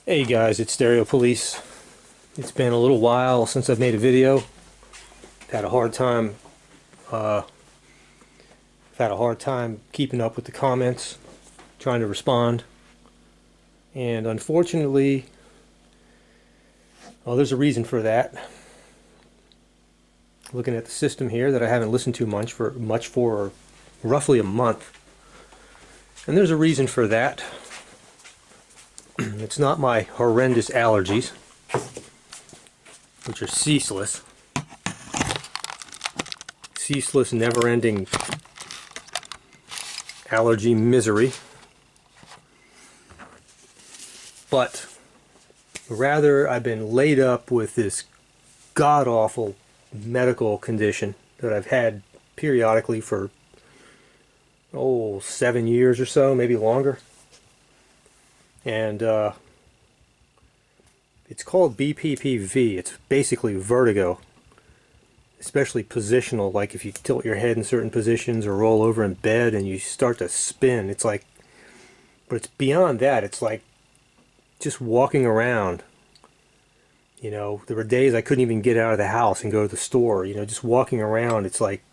Hey guys, it's Stereo Police. It's been a little while since I've made a video. Had a hard time keeping up with the comments, trying to respond. And unfortunately, well, there's a reason for that. Looking at the system here that I haven't listened to much for roughly a month. And there's a reason for that. It's not my horrendous allergies, which are ceaseless, never-ending allergy misery, but rather I've been laid up with this god-awful medical condition that I've had periodically for 7 years or so, maybe longer. And it's called BPPV. It's basically vertigo, especially positional. Like if you tilt your head in certain positions or roll over in bed and you start to spin, it's like, but it's beyond that. It's like just walking around. You know, there were days I couldn't even get out of the house and go to the store. You know, just walking around, it's like,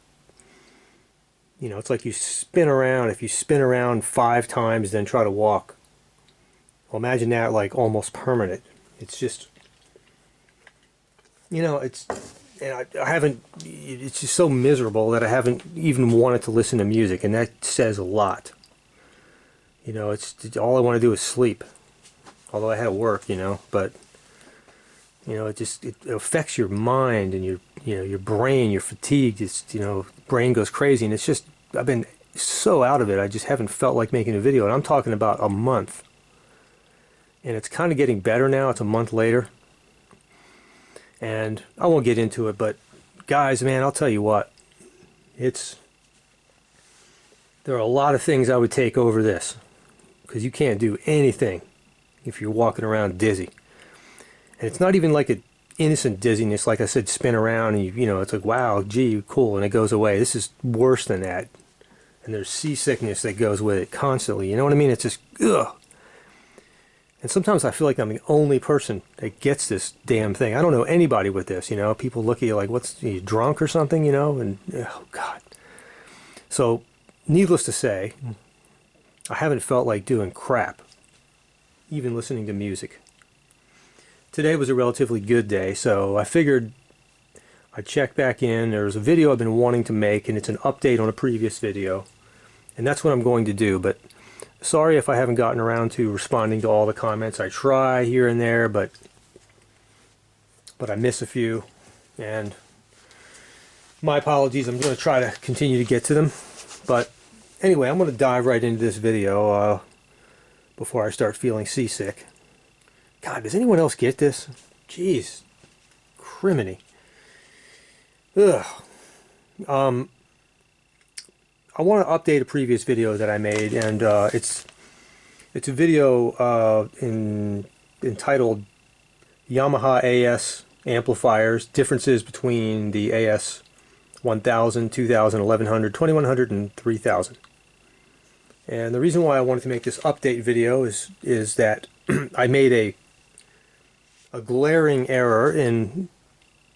you know, it's like you spin around. If you spin around 5 times, then try to walk. Well, imagine that, like, almost permanent. It's just, you know, it's, and I haven't, it's just so miserable that I haven't even wanted to listen to music, and that says a lot. You know, it's, all I want to do is sleep. Although I had to work, you know, but, you know, it just, it affects your mind and your, you know, your brain, you're fatigued, it's, you know, brain goes crazy, and it's just, I've been so out of it, I just haven't felt like making a video, and I'm talking about a month. And it's kind of getting better now. It's a month later. And I won't get into it, but guys, man, I'll tell you what. There are a lot of things I would take over this. Because you can't do anything if you're walking around dizzy. And it's not even like an innocent dizziness, like I said, spin around and you know, it's like, wow, gee, cool, and it goes away. This is worse than that. And there's seasickness that goes with it constantly. You know what I mean? It's just, ugh. And sometimes I feel like I'm the only person that gets this damn thing. I don't know anybody with this, you know. People look at you like, what's, are you drunk or something, you know? And, oh, God. So, needless to say, I haven't felt like doing crap, even listening to music. Today was a relatively good day, so I figured I'd check back in. There's a video I've been wanting to make, and it's an update on a previous video. And that's what I'm going to do, but sorry if I haven't gotten around to responding to all the comments. I try here and there, but I miss a few. And my apologies. I'm going to try to continue to get to them. But anyway, I'm going to dive right into this video before I start feeling seasick. God, does anyone else get this? Jeez. Criminy. Ugh. I want to update a previous video that I made, and it's a video entitled Yamaha AS Amplifiers, differences between the AS1000, 2000, 1100, 2100, and 3000. And the reason why I wanted to make this update video is that I made a glaring error in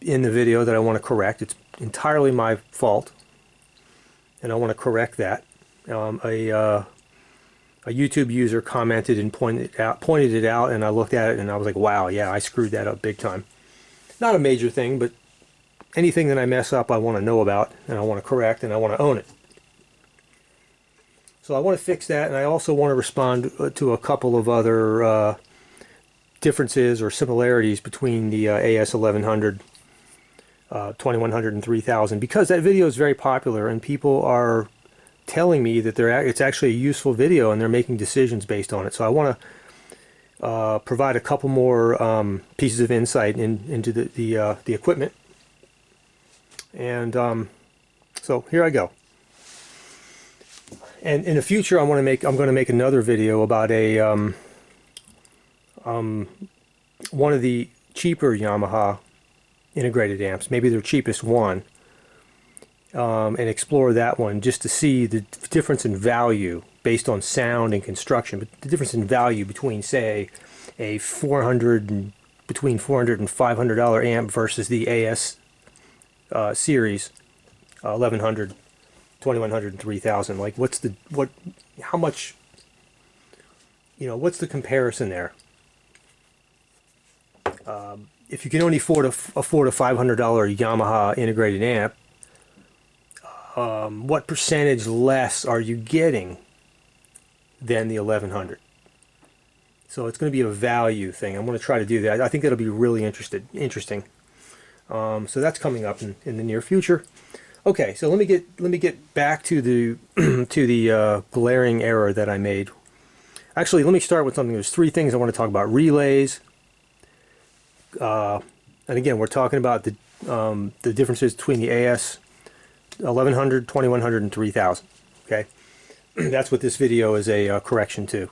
the video that I want to correct. It's entirely my fault. And I want to correct that. A YouTube user commented and pointed it out, and I looked at it and I was like, wow, yeah, I screwed that up big time. Not a major thing, but anything that I mess up I want to know about, and I want to correct, and I want to own it. So I want to fix that, and I also want to respond to a couple of other differences or similarities between the AS1100 2100 and 3000, because that video is very popular and people are telling me that it's actually a useful video and they're making decisions based on it. So I want to provide a couple more pieces of insight into the equipment. And so here I go. And in the future, I'm going to make another video about one of the cheaper Yamaha integrated amps, maybe their cheapest one, and explore that one just to see the difference in value based on sound and construction, but the difference in value between, say, a between $400 and $500 amp versus the AS series 1100, 2100, and 3000. Like, how much, what's the comparison there? If you can only afford a $500 Yamaha integrated amp, what percentage less are you getting than the 1100? So it's going to be a value thing. I'm going to try to do that. I think that'll be really interesting. So that's coming up in the near future. Okay, so let me get back to the to the glaring error that I made. Actually, let me start with something. There's three things I want to talk about: relays. And again, we're talking about the differences between the AS 1100, 2100, and 3000. Okay, that's what this video is a correction to.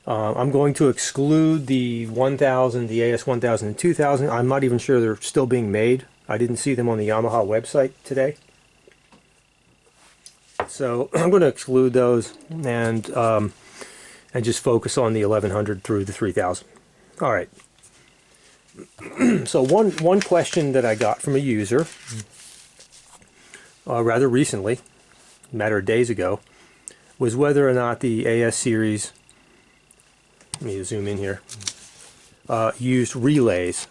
I'm going to exclude the 1000, the AS 1000 and 2000. I'm not even sure they're still being made. I didn't see them on the Yamaha website today. So I'm going to exclude those and just focus on the 1100 through the 3000. All right. So one question that I got from a user rather recently, a matter of days ago, was whether or not the AS series, let me zoom in here, used relays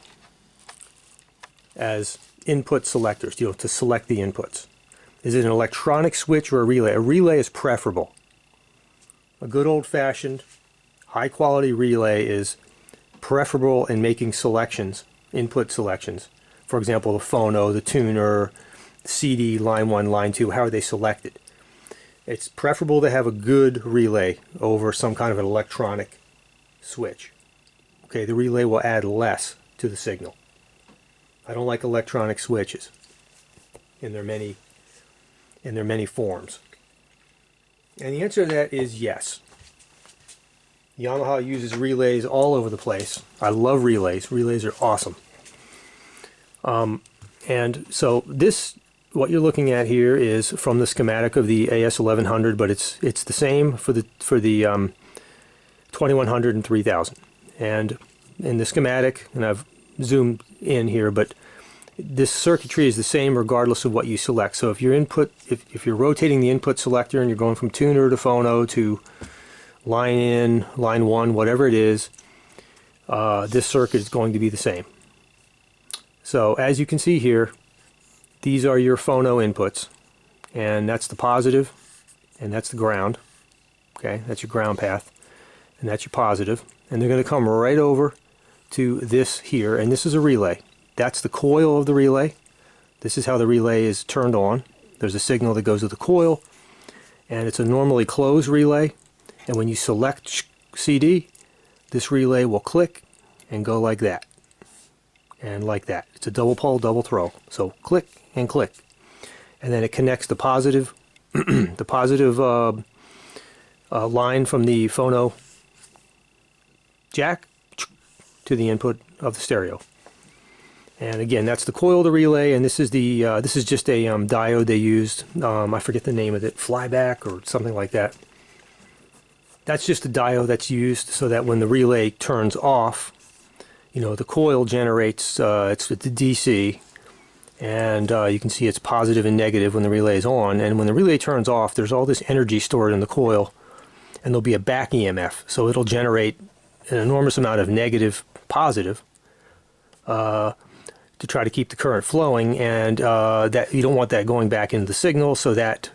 as input selectors, to select the inputs. Is it an electronic switch or a relay? A relay is preferable. A good old-fashioned, high-quality relay is preferable in making selections, input selections. For example, the phono, the tuner, CD, line 1, line 2, how are they selected? It's preferable to have a good relay over some kind of an electronic switch. Okay, the relay will add less to the signal. I don't like electronic switches in their many forms. And the answer to that is yes. Yamaha uses relays all over the place. I love relays. Relays are awesome. And so what you're looking at here is from the schematic of the AS 1100, but it's the same for the 2100 and 3000. And in the schematic, and I've zoomed in here, but this circuitry is the same regardless of what you select. So if if you're rotating the input selector and you're going from tuner to phono to line in, line 1, whatever it is, this circuit is going to be the same. So as you can see here, these are your phono inputs, and that's the positive, and that's the ground. Okay, that's your ground path, and that's your positive, and they're going to come right over to this here, and this is a relay. That's the coil of the relay. This is how the relay is turned on. There's a signal that goes to the coil, and it's a normally closed relay. And when you select CD, this relay will click and go like that. And like that. It's a double pole, double throw. So click and click. And then it connects the positive, the positive line from the phono jack to the input of the stereo. And again, that's the coil of the relay, and this is just a diode they used. I forget the name of it, flyback or something like that. That's just a diode that's used so that when the relay turns off, the coil generates, it's the DC, and you can see it's positive and negative when the relay is on. And when the relay turns off, there's all this energy stored in the coil, and there'll be a back EMF. So it'll generate an enormous amount of negative, positive, to try to keep the current flowing, and that you don't want that going back into the signal, so that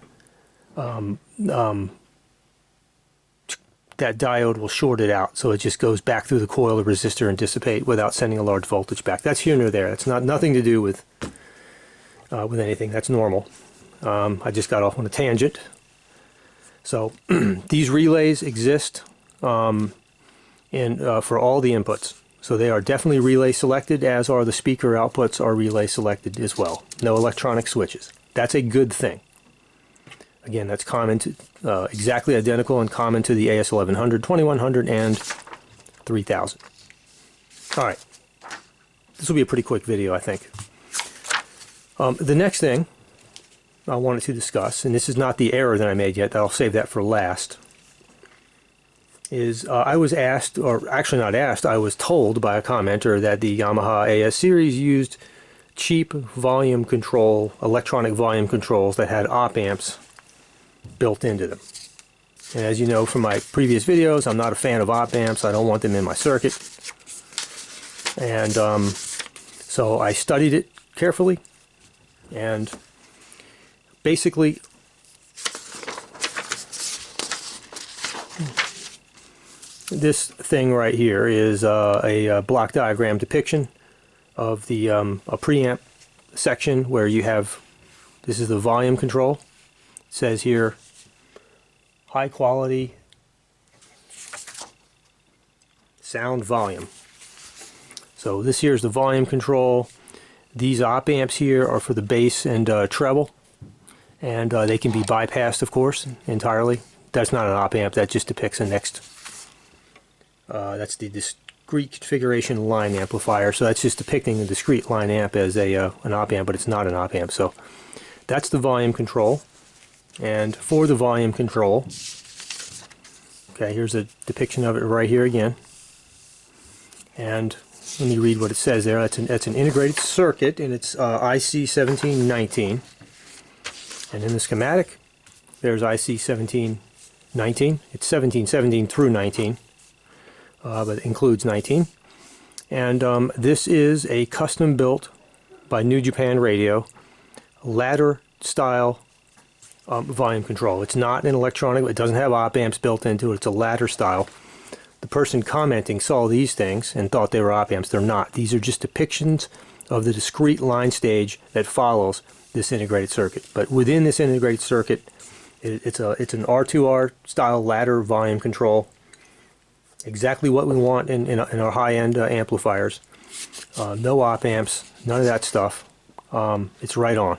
that diode will short it out, so it just goes back through the coil of resistor and dissipate without sending a large voltage back. That's here nor there. It's nothing to do with anything. That's normal. I just got off on a tangent. So these relays exist for all the inputs. So they are definitely relay selected, as are the speaker outputs are relay selected as well. No electronic switches. That's a good thing. Again, that's common to, exactly identical and common to the AS 1100, 2100, and 3000. All right. This will be a pretty quick video, I think. The next thing I wanted to discuss, and this is not the error that I made yet, I'll save that for last, is I was asked, or actually not asked, I was told by a commenter that the Yamaha AS series used cheap volume control, electronic volume controls that had op amps built into them. And as you know from my previous videos, I'm not a fan of op amps. I don't want them in my circuit. And so I studied it carefully, and basically this thing right here is a block diagram depiction of the a preamp section where you have, this is the volume control. It says here high quality sound volume. So this here is the volume control. These op amps here are for the bass and treble, and they can be bypassed, of course, entirely. That's not an op amp, that just depicts a next. That's the discrete configuration line amplifier, so that's just depicting the discrete line amp as an op amp, but it's not an op amp. So that's the volume control. And for the volume control, okay, here's a depiction of it right here again. And let me read what it says there. That's an integrated circuit, and it's IC1719. And in the schematic, there's IC1719. It's 1717 through 19, but it includes 19. And this is a custom-built by New Japan Radio ladder-style volume control. It's not an electronic. It doesn't have op amps built into it. It's a ladder style. The person commenting saw these things and thought they were op amps. They're not. These are just depictions of the discrete line stage that follows this integrated circuit. But within this integrated circuit, it's an R2R style ladder volume control. Exactly what we want in our high-end amplifiers. No op amps, none of that stuff. It's right on.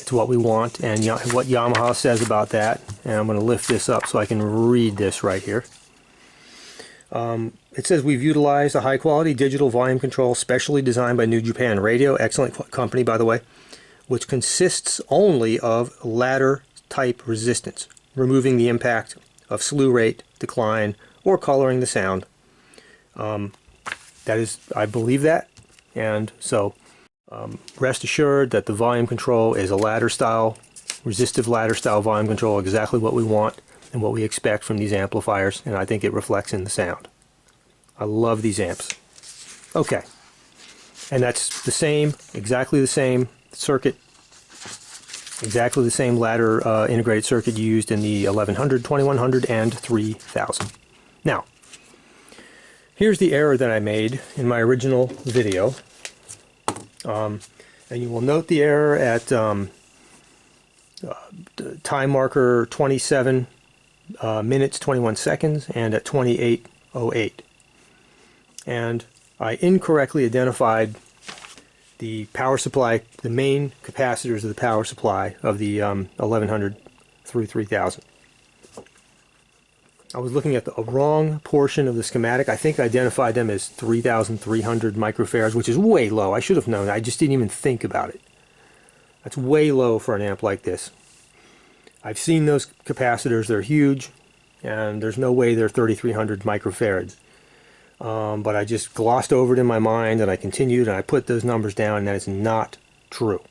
It's what we want, and what Yamaha says about that. And I'm going to lift this up so I can read this right here. It says we've utilized a high-quality digital volume control specially designed by New Japan Radio, excellent company by the way, which consists only of ladder-type resistance, removing the impact of slew rate, decline, or coloring the sound. That is, I believe that, and so rest assured that the volume control is a ladder style, resistive ladder style volume control, exactly what we want and what we expect from these amplifiers, and I think it reflects in the sound. I love these amps. Okay, and that's the same, exactly the same circuit, exactly the same ladder integrated circuit used in the 1100, 2100, and 3000. Now, here's the error that I made in my original video. And you will note the error at time marker 27 minutes 21 seconds and at 28:08. And I incorrectly identified the power supply, the main capacitors of the power supply of the 1100 through 3000. I was looking at the wrong portion of the schematic. I think I identified them as 3,300 microfarads, which is way low. I should have known. I just didn't even think about it. That's way low for an amp like this. I've seen those capacitors. They're huge, and there's no way they're 3,300 microfarads. But I just glossed over it in my mind, and I continued, and I put those numbers down, and that is not true.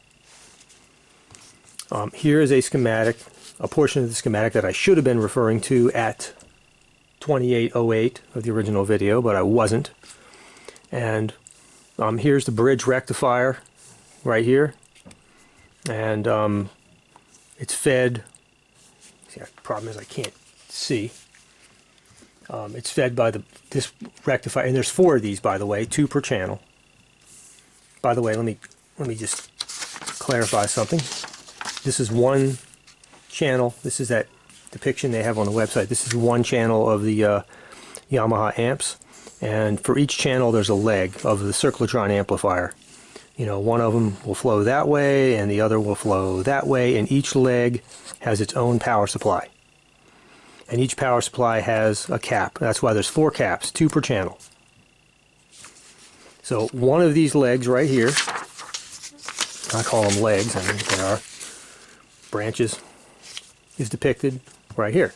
Here is a schematic, a portion of the schematic that I should have been referring to at 28:08 of the original video, but I wasn't. And here's the bridge rectifier right here, and it's fed. See, the problem is I can't see. It's fed by this rectifier, and there's 4 of these, by the way, 2 per channel. By the way, let me just clarify something. This is one channel. This is that depiction they have on the website. This is one channel of the Yamaha amps, and for each channel there's a leg of the cyclotron amplifier. You know, one of them will flow that way and the other will flow that way, and each leg has its own power supply. And each power supply has a cap. That's why there's 4 caps, 2 per channel. So one of these legs right here, I call them legs, I think they are branches, is depicted right here.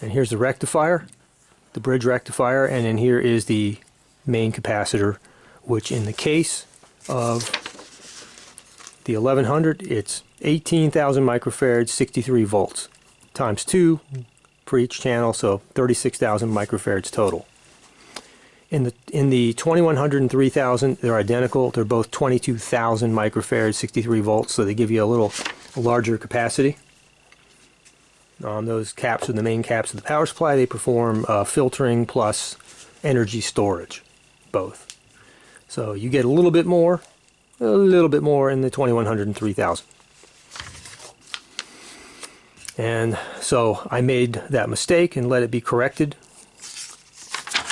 And here's the rectifier, the bridge rectifier, and then here is the main capacitor, which in the case of the 1100, it's 18,000 microfarads, 63 volts, times 2 for each channel, so 36,000 microfarads total. In the 2100 and 3000, they're identical. They're both 22,000 microfarads, 63 volts, so they give you a little larger capacity. Those caps are the main caps of the power supply. They perform filtering plus energy storage, both. So you get a little bit more in the 2100 and 3000. And so I made that mistake and let it be corrected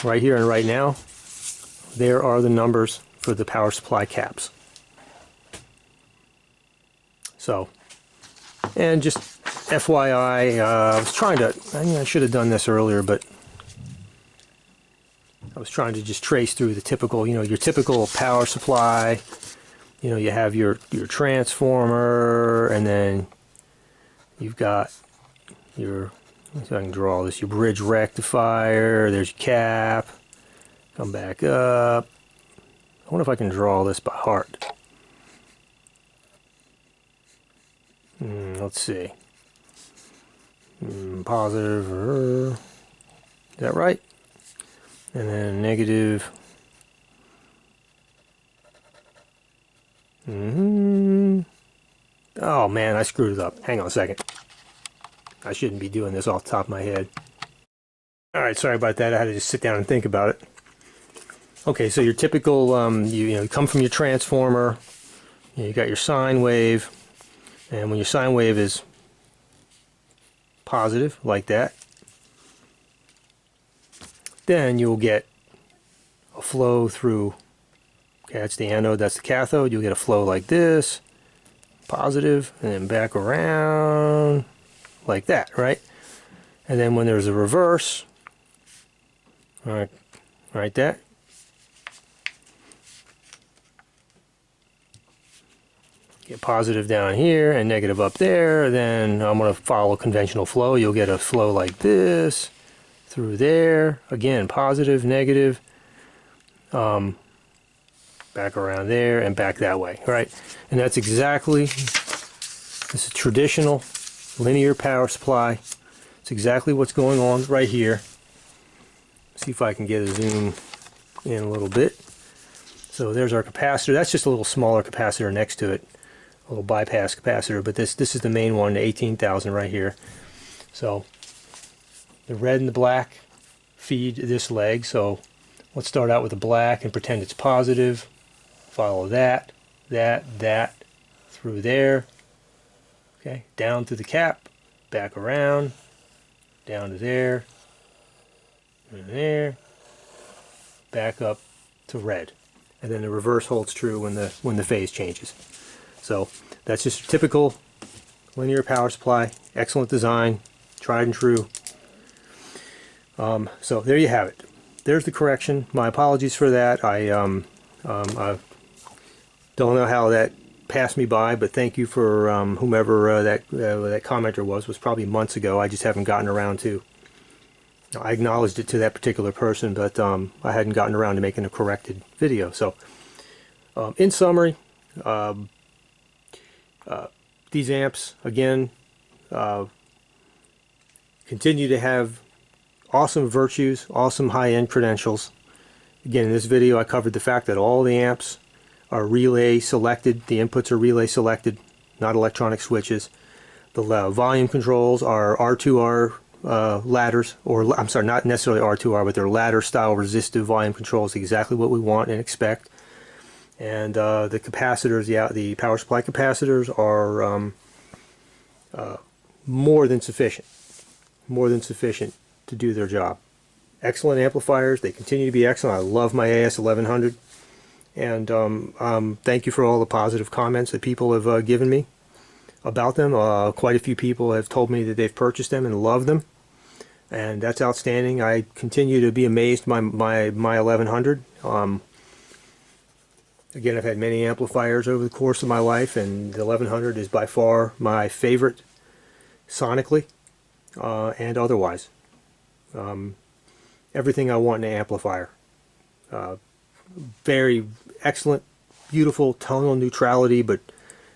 right here and right now. There are the numbers for the power supply caps. So, and just FYI, I was trying to, I should have done this earlier, but I was trying to just trace through the typical, your typical power supply. You have your transformer, and then you've got your, let's see if I can draw this, your bridge rectifier, there's your cap, come back up. I wonder if I can draw this by heart. Let's see. Positive, is that right? And then negative. Oh man, I screwed it up. Hang on a second. I shouldn't be doing this off the top of my head. Alright, sorry about that. I had to just sit down and think about it. Okay, so your typical, you come from your transformer. You got your sine wave. And when your sine wave is positive, like that, then you'll get a flow through. Okay, that's the anode, that's the cathode. You'll get a flow like this, positive, and then back around like that, right? And then when there's a reverse, all right, like that, get positive down here and negative up there. Then I'm going to follow conventional flow. You'll get a flow like this through there. Again, positive, negative, back around there and back that way, right? And that's exactly, this is traditional linear power supply. It's exactly what's going on right here. See if I can get a zoom in a little bit. So there's our capacitor. That's just a little smaller capacitor next to it, a little bypass capacitor, but this is the main one, the 18,000 right here. So the red and the black feed this leg. So let's start out with the black and pretend it's positive. Follow that through there. Okay, down to the cap, back around, down to there, and there, back up to red. And then the reverse holds true when the phase changes. So that's just a typical linear power supply. Excellent design, tried and true. So there you have it. There's the correction. My apologies for that. I don't know how that passed me by, but thank you for whomever that commenter was probably months ago. I just haven't gotten around to. I acknowledged it to that particular person, but I hadn't gotten around to making a corrected video. So, in summary, these amps again continue to have awesome virtues, awesome high-end credentials. Again, in this video, I covered the fact that all the amps are relay selected. The inputs are relay selected, not electronic switches. The volume controls are R2R ladders, or I'm sorry, not necessarily R2R, but they're ladder style resistive volume controls, exactly what we want and expect. And the capacitors, the power supply capacitors are more than sufficient to do their job. Excellent amplifiers. They continue to be excellent. I love my AS1100. And thank you for all the positive comments that people have given me about them. Quite a few people have told me that they've purchased them and love them, and that's outstanding. I continue to be amazed by my 1100. Again, I've had many amplifiers over the course of my life, and the 1100 is by far my favorite sonically and otherwise. everything I want in an amplifier. Very excellent, beautiful tonal neutrality, but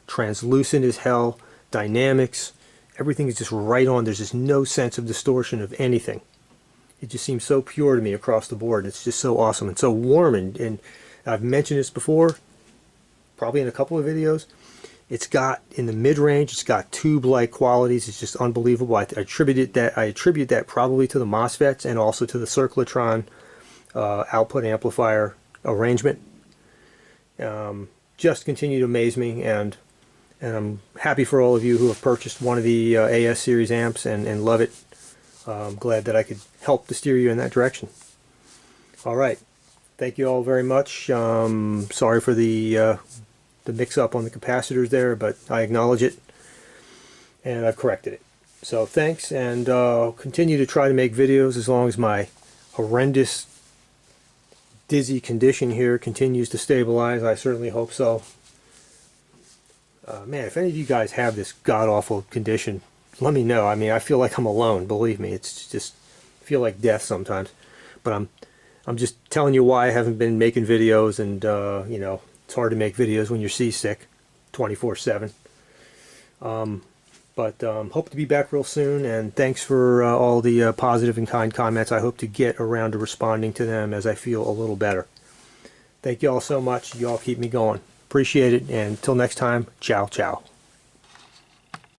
translucent as hell. Dynamics, everything is just right on. There's just no sense of distortion of anything. It just seems so pure to me across the board. It's just so awesome and so warm. And I've mentioned this before, probably in a couple of videos. It's got, in the mid-range, it's got tube-like qualities. It's just unbelievable. I attribute that probably to the MOSFETs and also to the cyclotron output amplifier arrangement. Just continue to amaze me, and I'm happy for all of you who have purchased one of the AS series amps and love it. I'm glad that I could help to steer you in that direction. All right, thank you all very much. Sorry for the mix-up on the capacitors there, but I acknowledge it, and I've corrected it. So thanks, and continue to try to make videos as long as my horrendous dizzy condition here continues to stabilize. I certainly hope so. Man, if any of you guys have this god-awful condition, let me know. I mean, I feel like I'm alone, believe me. It's just, I feel like death sometimes. But I'm just telling you why I haven't been making videos, and you know, it's hard to make videos when you're seasick 24/7. But hope to be back real soon, and thanks for all the positive and kind comments. I hope to get around to responding to them as I feel a little better. Thank you all so much. You all keep me going. Appreciate it, and until next time, ciao, ciao.